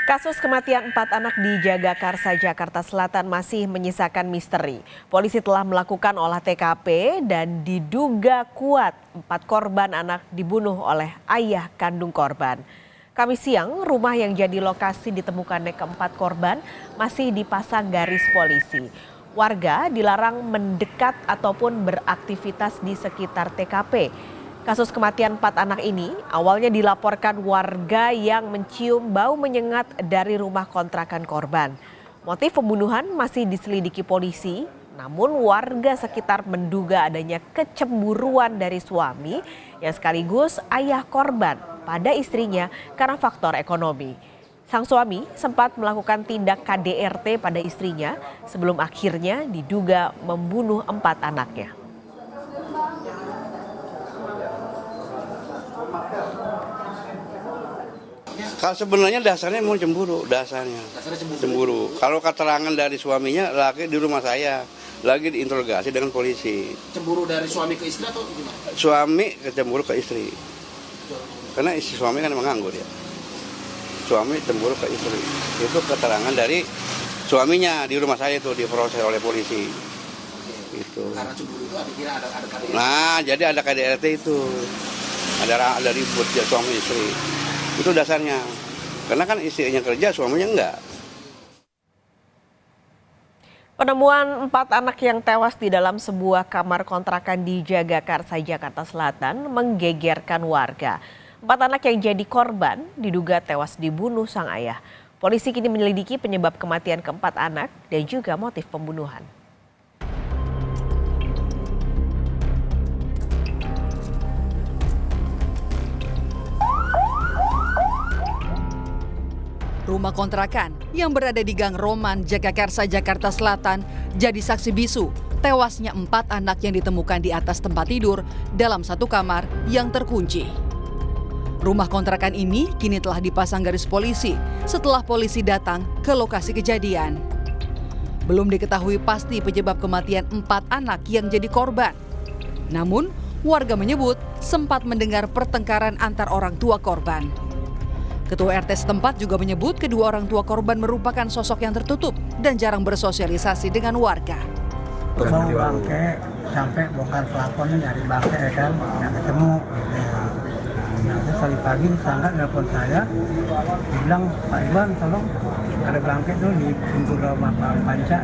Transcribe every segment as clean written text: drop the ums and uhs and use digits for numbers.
Kasus kematian 4 anak di Jagakarsa, Jakarta Selatan masih menyisakan misteri. Polisi telah melakukan olah TKP dan diduga kuat 4 korban anak dibunuh oleh ayah kandung korban. Kamis siang, rumah yang jadi lokasi ditemukannya keempat korban masih dipasang garis polisi. Warga dilarang mendekat ataupun beraktivitas di sekitar TKP. Kasus kematian 4 anak ini awalnya dilaporkan warga yang mencium bau menyengat dari rumah kontrakan korban. Motif pembunuhan masih diselidiki polisi, namun warga sekitar menduga adanya kecemburuan dari suami yang sekaligus ayah korban pada istrinya karena faktor ekonomi. Sang suami sempat melakukan tindak KDRT pada istrinya sebelum akhirnya diduga membunuh 4 anaknya. Kalau sebenarnya dasarnya mau cemburu, cemburu. Kalau keterangan dari suaminya, lagi di rumah saya, lagi diinterogasi dengan polisi. Cemburu dari suami ke istri atau gimana? Suami cemburu ke istri, karena istri suami kan emang nganggur ya. Suami cemburu ke istri, itu keterangan dari suaminya di rumah saya itu diproses oleh polisi. Itu. Karena cemburu itu akhirnya ada KDRT. Nah, jadi ada KDRT itu, ada ribut ya suami istri. Itu dasarnya, karena kan istrinya kerja, suaminya enggak. Penemuan 4 anak yang tewas di dalam sebuah kamar kontrakan di Jagakarsa, Jakarta Selatan menggegerkan warga. 4 anak yang jadi korban diduga tewas dibunuh sang ayah. Polisi kini menyelidiki penyebab kematian keempat anak dan juga motif pembunuhan. Rumah kontrakan yang berada di Gang Roman, Jagakarsa, Jakarta Selatan jadi saksi bisu tewasnya 4 anak yang ditemukan di atas tempat tidur dalam satu kamar yang terkunci. Rumah kontrakan ini kini telah dipasang garis polisi setelah polisi datang ke lokasi kejadian. Belum diketahui pasti penyebab kematian 4 anak yang jadi korban. Namun, warga menyebut sempat mendengar pertengkaran antar orang tua korban. Ketua RT setempat juga menyebut kedua orang tua korban merupakan sosok yang tertutup dan jarang bersosialisasi dengan warga. Mau bangke sampai bongkar pelapornya dari bangke kan nggak ketemu. Nah, terus tadi pagi tetangga nelfon saya, bilang Pak Iwan tolong ada bangke tuh di pintu rumah Pak Panca,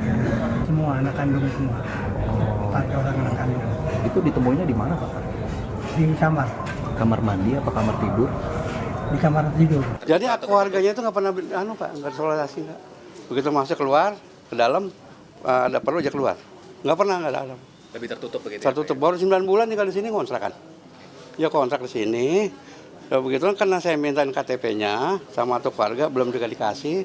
semua anak kandung semua, 4 orang anak kandung. Itu ditemuinya di mana Pak? Di kamar. Kamar mandi apa kamar tidur? Di kamar tidur. Jadi keluarganya itu nggak pernah Pak, nggak sosialisasi nggak. Begitu masuk keluar ke dalam ada perlu aja keluar, nggak pernah nggak dalam. Lebih tertutup begitu. Tertutup baru 9 bulan tinggal di sini kontrakan. Ya kontrak di sini. Ya, begitu karena saya mintain KTP-nya sama tuh keluarga belum juga dikasih.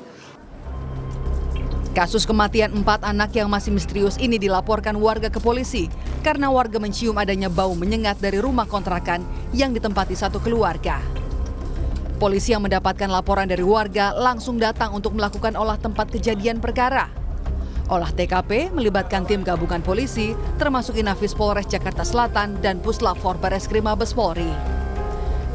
Kasus kematian 4 anak yang masih misterius ini dilaporkan warga ke polisi karena warga mencium adanya bau menyengat dari rumah kontrakan yang ditempati satu keluarga. Polisi yang mendapatkan laporan dari warga langsung datang untuk melakukan olah tempat kejadian perkara. Olah TKP melibatkan tim gabungan polisi termasuk Inafis Polres Jakarta Selatan dan Puslap 4 Bareskrim Mabes Polri.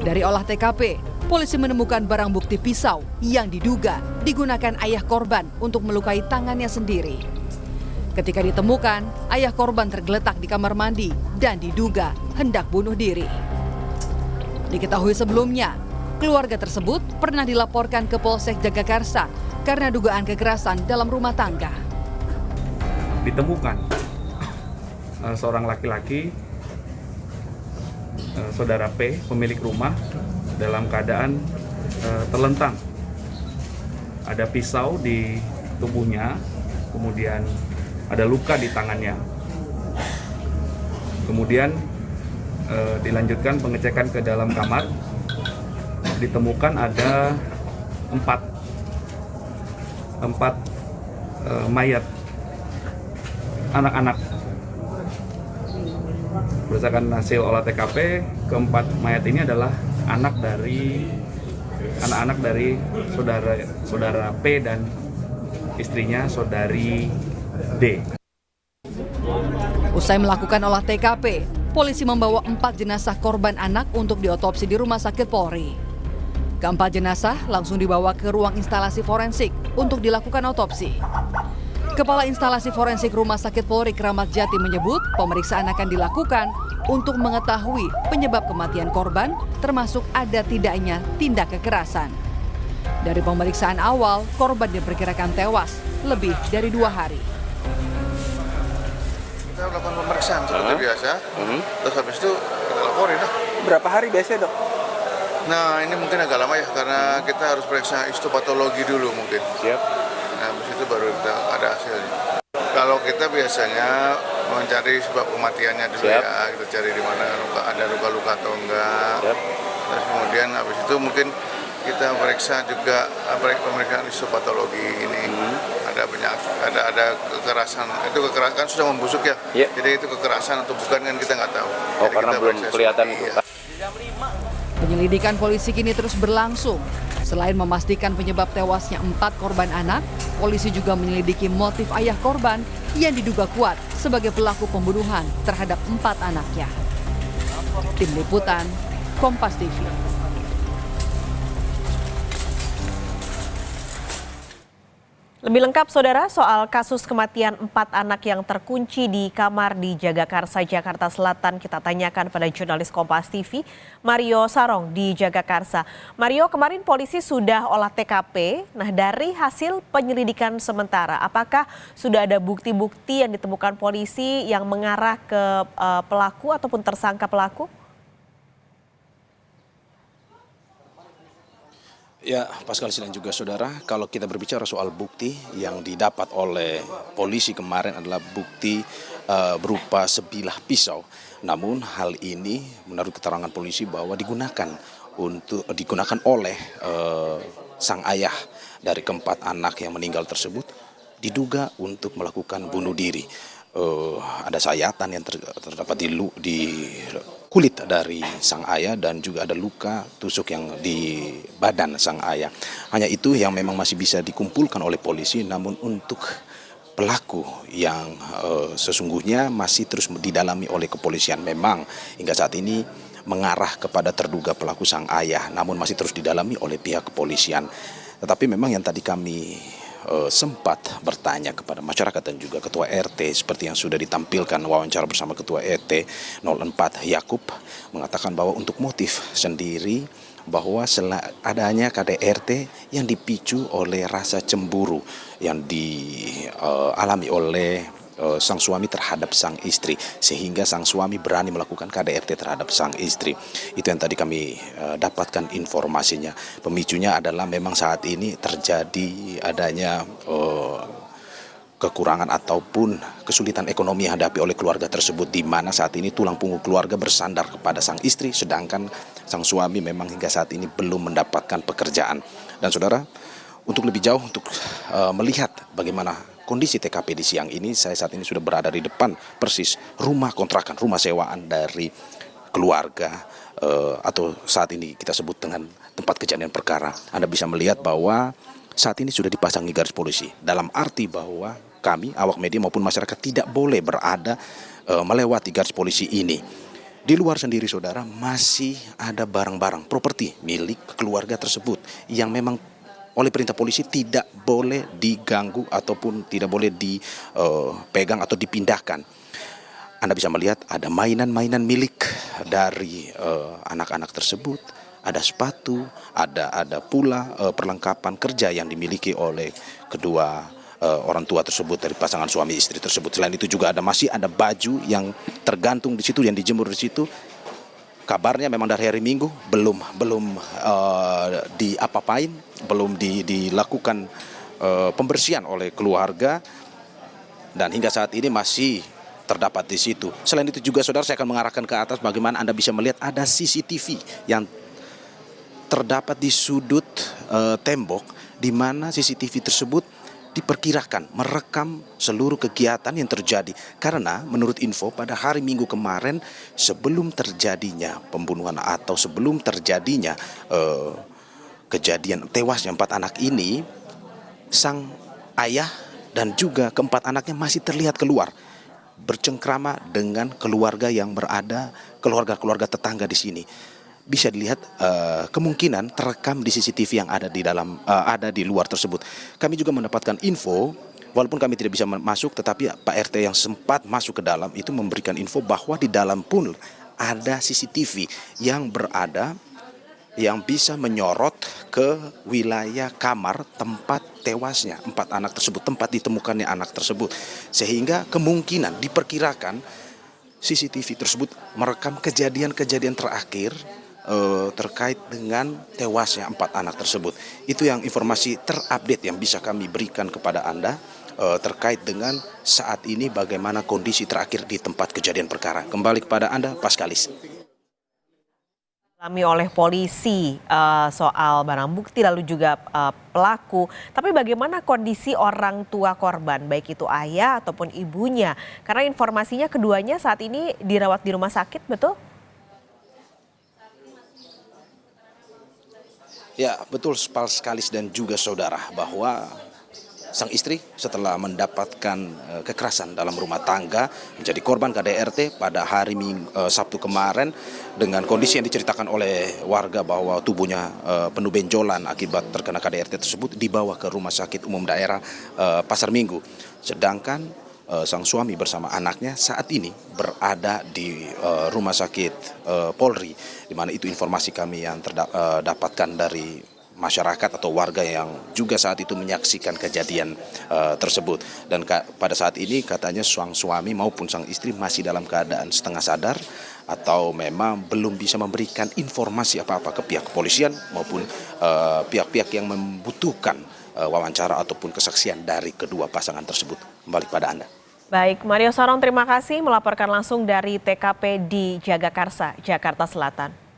Dari olah TKP, polisi menemukan barang bukti pisau yang diduga digunakan ayah korban untuk melukai tangannya sendiri. Ketika ditemukan, ayah korban tergeletak di kamar mandi dan diduga hendak bunuh diri. Diketahui sebelumnya, keluarga tersebut pernah dilaporkan ke Polsek Jagakarsa karena dugaan kekerasan dalam rumah tangga. Ditemukan seorang laki-laki, saudara P, pemilik rumah, dalam keadaan terlentang. Ada pisau di tubuhnya, kemudian ada luka di tangannya. Kemudian dilanjutkan pengecekan ke dalam kamar. Ditemukan ada 4 mayat anak-anak. Berdasarkan hasil olah TKP, keempat mayat ini adalah anak-anak dari saudara P dan istrinya saudari D. Usai melakukan olah TKP, polisi membawa 4 jenazah korban anak untuk diotopsi di Rumah Sakit Polri. Keempat jenazah langsung dibawa ke ruang instalasi forensik untuk dilakukan otopsi. Kepala Instalasi Forensik Rumah Sakit Polri Kramat Jati menyebut pemeriksaan akan dilakukan untuk mengetahui penyebab kematian korban, termasuk ada tidaknya tindak kekerasan. Dari pemeriksaan awal, korban diperkirakan tewas lebih dari 2 hari. Kita lakukan pemeriksaan seperti biasa, terus habis itu kita laporin lah. Berapa hari biasanya, Dok? Nah ini mungkin agak lama ya, karena kita harus periksa histopatologi dulu mungkin. Siap. Nah habis itu baru kita ada hasilnya. Kalau kita biasanya mencari sebab kematiannya dulu. Siap. Ya, kita cari di mana ada luka-luka atau enggak. Siap. Terus kemudian habis itu mungkin kita periksa juga pemeriksaan histopatologi ini. Ada penyakit, ada kekerasan. Itu kekerasan kan sudah membusuk ya. Iya. Jadi itu kekerasan atau bukan kan kita nggak tahu. Oh, Jadi karena kita belum periksa kelihatan. iya. Penyelidikan polisi kini terus berlangsung. Selain memastikan penyebab tewasnya 4 korban anak, polisi juga menyelidiki motif ayah korban yang diduga kuat sebagai pelaku pembunuhan terhadap 4 anaknya. Tim Liputan, Kompas TV. Lebih lengkap, Saudara, soal kasus kematian 4 anak yang terkunci di kamar di Jagakarsa, Jakarta Selatan, kita tanyakan pada jurnalis Kompas TV, Mario Sarong di Jagakarsa. Mario, kemarin polisi sudah olah TKP. Nah, dari hasil penyelidikan sementara, apakah sudah ada bukti-bukti yang ditemukan polisi yang mengarah ke pelaku ataupun tersangka pelaku? Ya, Pascal dan juga saudara, kalau kita berbicara soal bukti yang didapat oleh polisi kemarin adalah bukti berupa sebilah pisau. Namun hal ini menurut keterangan polisi bahwa digunakan oleh sang ayah dari keempat anak yang meninggal tersebut, diduga untuk melakukan bunuh diri. Ada sayatan yang terdapat di kulit dari sang ayah dan juga ada luka tusuk yang di badan sang ayah. Hanya itu yang memang masih bisa dikumpulkan oleh polisi, namun untuk pelaku yang sesungguhnya masih terus didalami oleh kepolisian. Memang hingga saat ini mengarah kepada terduga pelaku sang ayah, namun masih terus didalami oleh pihak kepolisian. Tetapi memang yang tadi kami sempat bertanya kepada masyarakat dan juga Ketua RT seperti yang sudah ditampilkan wawancara bersama Ketua RT 04 Yakub, mengatakan bahwa untuk motif sendiri bahwa adanya KDRT yang dipicu oleh rasa cemburu yang dialami oleh sang suami terhadap sang istri, sehingga sang suami berani melakukan KDRT terhadap sang istri. Itu yang tadi kami dapatkan informasinya. Pemicunya adalah memang saat ini terjadi adanya kekurangan ataupun kesulitan ekonomi yang dihadapi oleh keluarga tersebut, di mana saat ini tulang punggung keluarga bersandar kepada sang istri, sedangkan sang suami memang hingga saat ini belum mendapatkan pekerjaan. Dan saudara, untuk lebih jauh untuk melihat bagaimana kondisi TKP di siang ini, saya saat ini sudah berada di depan persis rumah kontrakan, rumah sewaan dari keluarga atau saat ini kita sebut dengan tempat kejadian perkara. Anda bisa melihat bahwa saat ini sudah dipasangi garis polisi, dalam arti bahwa kami, awak media maupun masyarakat tidak boleh berada melewati garis polisi ini. Di luar sendiri saudara, masih ada barang-barang properti milik keluarga tersebut yang memang oleh perintah polisi tidak boleh diganggu ataupun tidak boleh dipegang atau dipindahkan. Anda bisa melihat ada mainan-mainan milik dari anak-anak tersebut, ada sepatu, ada pula perlengkapan kerja yang dimiliki oleh kedua orang tua tersebut dari pasangan suami istri tersebut. Selain itu juga masih ada baju yang tergantung di situ, yang dijemur di situ. Kabarnya memang dari hari Minggu belum diapa-apain, belum dilakukan pembersihan oleh keluarga, dan hingga saat ini masih terdapat di situ. Selain itu juga saudara, saya akan mengarahkan ke atas bagaimana Anda bisa melihat ada CCTV yang terdapat di sudut tembok, di mana CCTV tersebut diperkirakan merekam seluruh kegiatan yang terjadi. Karena menurut info pada hari Minggu kemarin, sebelum terjadinya pembunuhan atau sebelum terjadinya kejadian tewasnya 4 anak ini, sang ayah dan juga keempat anaknya masih terlihat keluar bercengkrama dengan keluarga yang berada, keluarga-keluarga tetangga di sini. bisa dilihat kemungkinan terekam di CCTV yang ada di luar tersebut. Kami juga mendapatkan info, walaupun kami tidak bisa masuk, tetapi Pak RT yang sempat masuk ke dalam itu memberikan info bahwa di dalam pun ada CCTV yang berada, yang bisa menyorot ke wilayah kamar tempat tewasnya 4 anak tersebut, tempat ditemukannya anak tersebut. Sehingga kemungkinan diperkirakan CCTV tersebut merekam kejadian-kejadian terakhir terkait dengan tewasnya 4 anak tersebut. Itu yang informasi terupdate yang bisa kami berikan kepada Anda terkait dengan saat ini bagaimana kondisi terakhir di tempat kejadian perkara. Kembali kepada Anda, Paskalis. Oleh polisi soal barang bukti lalu juga pelaku. Tapi bagaimana kondisi orang tua korban, baik itu ayah ataupun ibunya? Karena informasinya keduanya saat ini dirawat di rumah sakit, betul? Ya, betul sekali dan juga saudara, bahwa sang istri setelah mendapatkan kekerasan dalam rumah tangga menjadi korban KDRT pada hari Sabtu kemarin dengan kondisi yang diceritakan oleh warga bahwa tubuhnya penuh benjolan akibat terkena KDRT tersebut, dibawa ke Rumah Sakit Umum Daerah Pasar Minggu. Sedangkan sang suami bersama anaknya saat ini berada di Rumah Sakit Polri, di mana itu informasi kami yang dapatkan dari masyarakat atau warga yang juga saat itu menyaksikan kejadian tersebut. Dan pada saat ini katanya sang suami maupun sang istri masih dalam keadaan setengah sadar atau memang belum bisa memberikan informasi apa-apa ke pihak kepolisian maupun pihak-pihak yang membutuhkan wawancara ataupun kesaksian dari kedua pasangan tersebut. Kembali pada Anda. Baik, Mario Sarong terima kasih melaporkan langsung dari TKP di Jagakarsa, Jakarta Selatan.